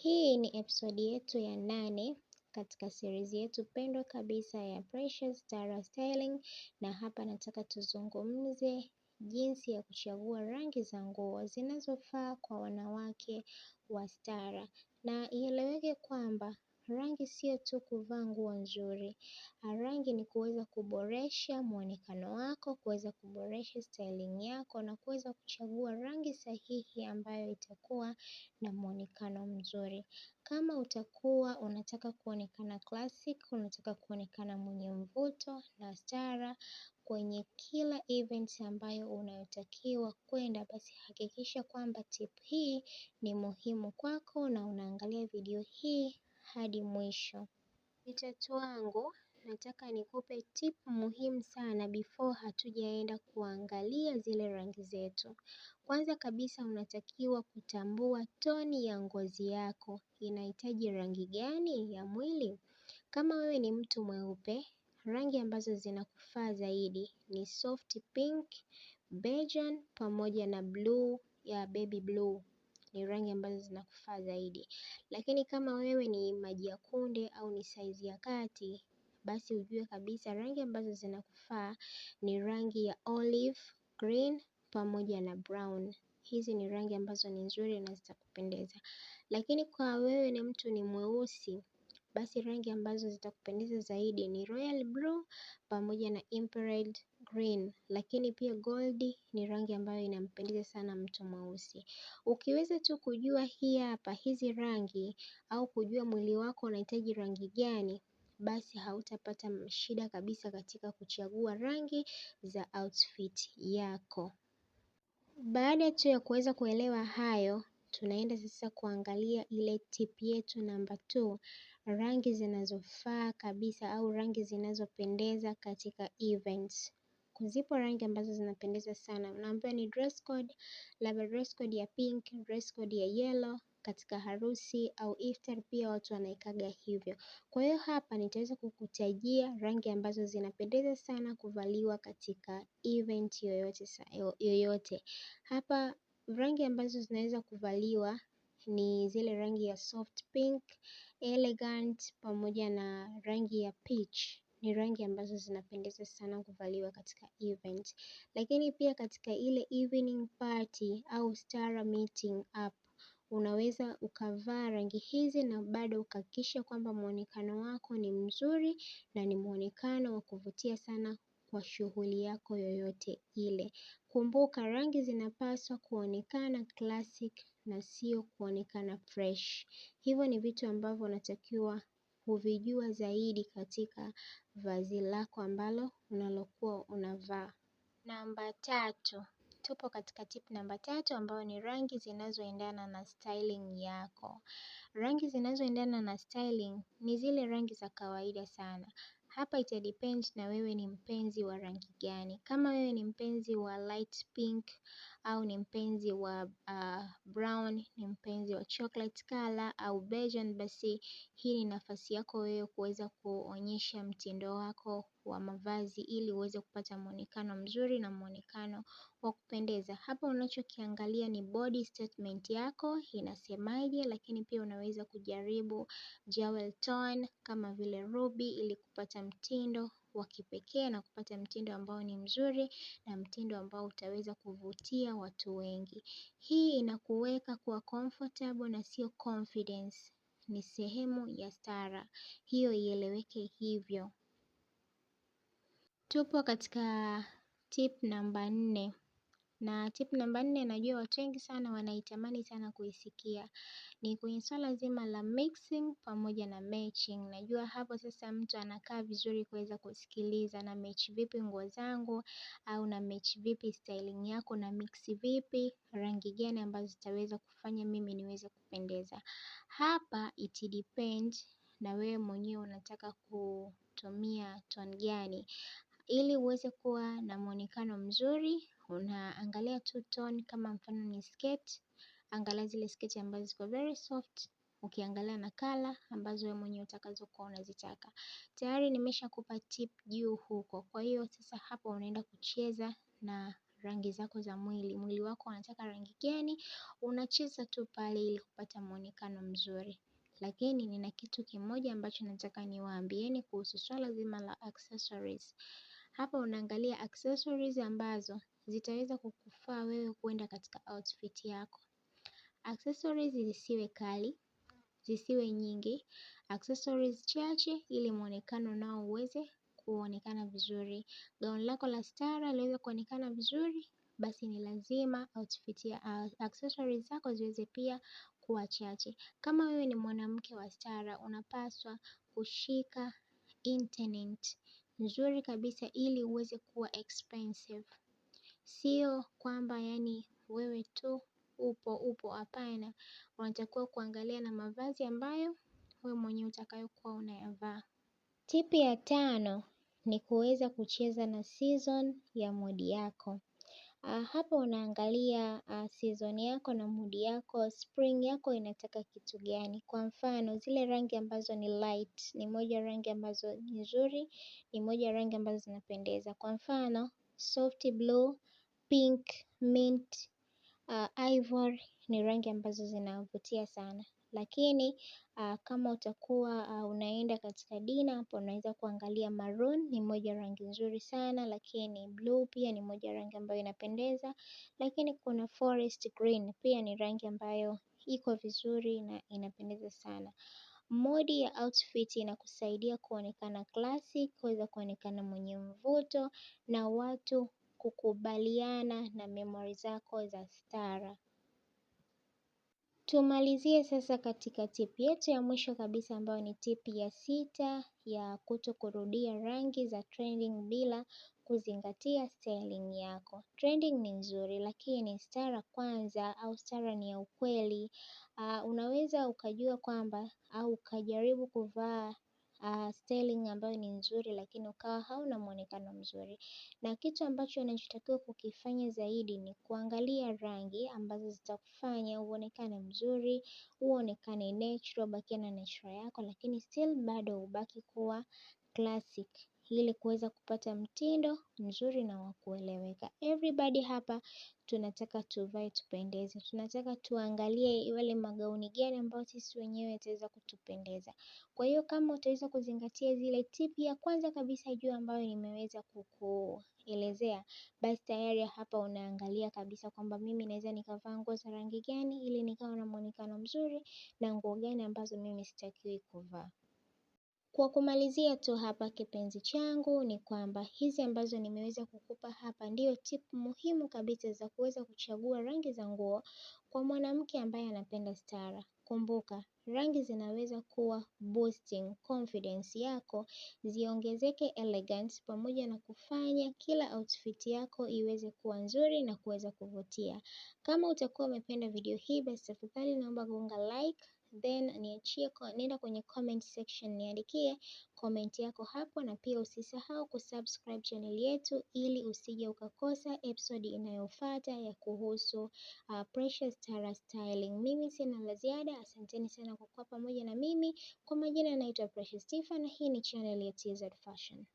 Hii ni episodi yetu ya 8 katika series yetu pendwa kabisa ya Precious Tara Styling, na hapa nataka tuzungumze jinsi ya kuchagua rangi za nguo zinazofaa kwa wanawake wa stara. Na ieleweke kwamba rangi sio tu kuvaa nguo nzuri. Rangi ni kuweza kuboresha muonekano wako, kuweza kuboresha styling yako na kuweza kuchagua rangi sahihi ambayo itakuwa na muonekano mzuri. Kama utakuwa unataka kuonekana classic, unataka kuonekana mwenye mvuto na stara kwenye kila event ambayo unayotakiwa kwenda, basi hakikisha kwamba tip hii ni muhimu kwako na unaangalia video hii hadi mwisho. Mtatu wangu, nataka nikupe tip muhimu sana before hatujaenda kuangalia zile rangi zetu. Kwanza kabisa unatakiwa kutambua toni ya ngozi yako. Inahitaji rangi gani ya mwili? Kama wewe ni mtu mweupe, rangi ambazo zinakufaa zaidi ni soft pink, beige pamoja na blue ya baby blue. Ni rangi ambazo zinakufaa zaidi. Lakini kama wewe ni maji ya kunde au ni size ya kati, basi ujue kabisa rangi ambazo zinakufaa ni rangi ya olive, green pamoja na brown. Hizi ni rangi ambazo ni nzuri na zitakupendeza. Lakini kwa wewe ni mtu ni mweusi, basi rangi ambazo zitakupendeza zaidi ni royal blue pamoja na emerald green. Lakini pia gold ni rangi ambayo inampendeza sana mtu mweusi. Ukiweza tu kujua hii hapa hizi rangi au kujua mwili wako unahitaji rangi gani, basi hautapata shida kabisa katika kuchagua rangi za outfit yako. Baada tu ya kuweza kuelewa hayo, tunaenda sasa kuangalia ile tip yetu namba 2, rangi zinazofaa kabisa au rangi zinazopendeza katika events. Zipo rangi ambazo zinapendeza sana. Unaambiwa ni dress code, labda dress code ya pink, dress code ya yellow katika harusi au iftar, pia watu wanaikaga hivyo. Kwa hiyo hapa nitaweza kukutajia rangi ambazo zinapendeza sana kuvaliwa katika event yoyote. Hapa rangi ambazo zinaweza kuvaliwa ni zile rangi ya soft pink, elegant pamoja na rangi ya peach. Ni rangi ambazo zinapendeza sana kuvaliwa katika event. Lakini pia katika ile evening party au stara meeting up, unaweza ukavaa rangi hizi na bado ukahakikisha kwamba muonekano wako ni mzuri na ni muonekano wa kuvutia sana kwa shughuli yako yoyote ile. Kumbuka rangi zinapaswa kuonekana classic na sio kuonekana fresh. Hivyo ni vitu ambavyo unatakiwa kuvijua zaidi katika vazi lako ambalo unalokuwa unavaa. Namba 3. Tupo katika tip namba 3 ambayo ni rangi zinazoendana na styling yako. Rangi zinazoendana na styling ni zile rangi za kawaida sana. Hapa itadepend na wewe ni mpenzi wa rangi gani. Kama wewe ni mpenzi wa light pink au ni mpenzi wa brown, ni mpenzi wa chocolate color au beige, basi hii ni nafasi yako wewe kuweza kuonyesha mtindo wako wa mavazi ili uweze kupata muonekano mzuri na muonekano wa kupendeza. Hapa unachokiangalia ni body statement yako inasemaje, lakini pia unaweza kujaribu jewel tone kama vile ruby ili kupata mtindo wa kipekee na kupata mtindo ambao ni mzuri na mtindo ambao utaweza kuvutia watu wengi. Hii inakuweka kuwa comfortable na sio confidence. Ni sehemu ya stara. Hiyo ieleweke hivyo. Tupo katika tip namba 4. Na tip namba 4 najua watu wengi sana wanaitamani sana kuisikia. Ni kwenye swala zima la mixing pamoja na matching. Najua hapo sasa mtu anakaa vizuri kuweza kusikiliza na match vipi nguo zangu au na match vipi styling yako na mix vipi rangi gani ambazo zitaweza kufanya mimi niweze kupendeza. Hapa it depend na wewe mwenyewe unataka kutumia tone gani. Ili uweze kuwa na muonekano mzuri, unaangalia tu tone kama mfano ni skirt. Angalia zile sketi ambazo ziko very soft, ukiangalia na color ambazo wewe mwenyewe utakazokuwa unazitaka. Tayari nimeshakupa tip juu huko. Kwa hiyo sasa hapa unaenda kucheza na rangi zako za mwili wako unataka rangi gani, unacheza tu pale ili kupata muonekano mzuri. Lakini nina kitu kimoja ambacho nataka niwaambieni kuhusu swala zima la accessories. Hapa unaangalia accessories ambazo zitaweza kukufaa wewe kuenda katika outfit yako. Accessories zisiwe kali, zisiwe nyingi, accessories chache ili muonekano nao uweze kuonekana vizuri. Gauni lako la stara liweze kuonekana vizuri, basi ni lazima outfit ya accessories zako ziweze pia kuwa chache. Kama wewe ni mwanamke wa stara, unapaswa kushika internet nzuri kabisa ili uweze kuwa expensive. Sio kwamba yani wewe tu upo hapana, unatakiwa kuangalia na mavazi ambayo wewe mwenyewe utakayokuwa unayavaa. Tipi ya 5 ni kuweza kucheza na season ya mudi yako. Hapa unaangalia season yako na mudi yako, spring yako inataka kitu gani. Kwa mfano zile rangi ambazo ni light, ni moja rangi ambazo ni nzuri, ni moja rangi ambazo zinapendeza. Kwa mfano soft blue, pink, mint, ivory ni rangi ambazo zinavutia sana. Lakini kama utakuwa unaenda katika dinner, hapo unaweza kuangalia maroon, ni moja rangi nzuri sana. Lakini blue pia ni moja rangi ambayo inapendeza. Lakini kuna forest green pia ni rangi ambayo iko vizuri na inapendeza sana. Modi ya outfit inakusaidia kuonekana classic, kuweza kuonekana mwenye mvuto na watu kukubaliana na memory zako za stara. Tumalizie sasa katika tip yetu ya mwisho kabisa ambayo ni tip ya 6 ya kutokurudia rangi za trending bila kuzingatia styling yako. Trending ni nzuri lakini stara kwanza au stara ni ya ukweli. Unaweza ukajua kwamba au ukajaribu kuvaa styling ambayo ni nzuri lakini ukawa hauna muonekano mzuri. Na kitu ambacho unachotakiwa kukifanya zaidi ni kuangalia rangi ambazo zitakufanya uonekane mzuri, uonekane natural, bakia na nature yako, lakini still bado ubaki kuwa classic ili kuweza kupata mtindo mzuri na wa kueleweka. Everybody hapa tunataka tuvae tupendeze, tunataka tuangalie wale magauni gani ambao sisi wenyewe yataweza kutupendeza. Kwa hiyo kama utaweza kuzingatia zile tip ya kwanza kabisa juu ambayo nimeweza kukuelezea, basi tayari hapa unaangalia kabisa kwamba mimi naweza nikavaa nguo za rangi gani ili nikawa na muonekano mzuri na nguo gani ambazo mimi sitakiwi kuvaa. Kwa kumalizia tu hapa kipenzi changu ni kwamba hizi ambazo nimeweza kukupa hapa ndio tip muhimu kabisa za kuweza kuchagua rangi za nguo kwa mwanamke ambaye anapenda stara. Kumbuka, rangi zinaweza kuwa boosting confidence yako, ziongezeke elegance pamoja na kufanya kila outfit yako iweze kuwa nzuri na kuweza kuvutia. Kama utakuwa umependa video hii basi tafadhali naomba gonga like, then nenda kwenye comment section niandikie comment yako hapo, na pia usisahau kusubscribe channel yetu ili usije ukakosa episode inayofuata ya kuhusu Precious Tara Styling. Mimi sina la ziada, asanteni sana kwa kuwa pamoja na mimi. Kwa majina naitwa Precious Tifa na hii ni channel ya TZ Fashion.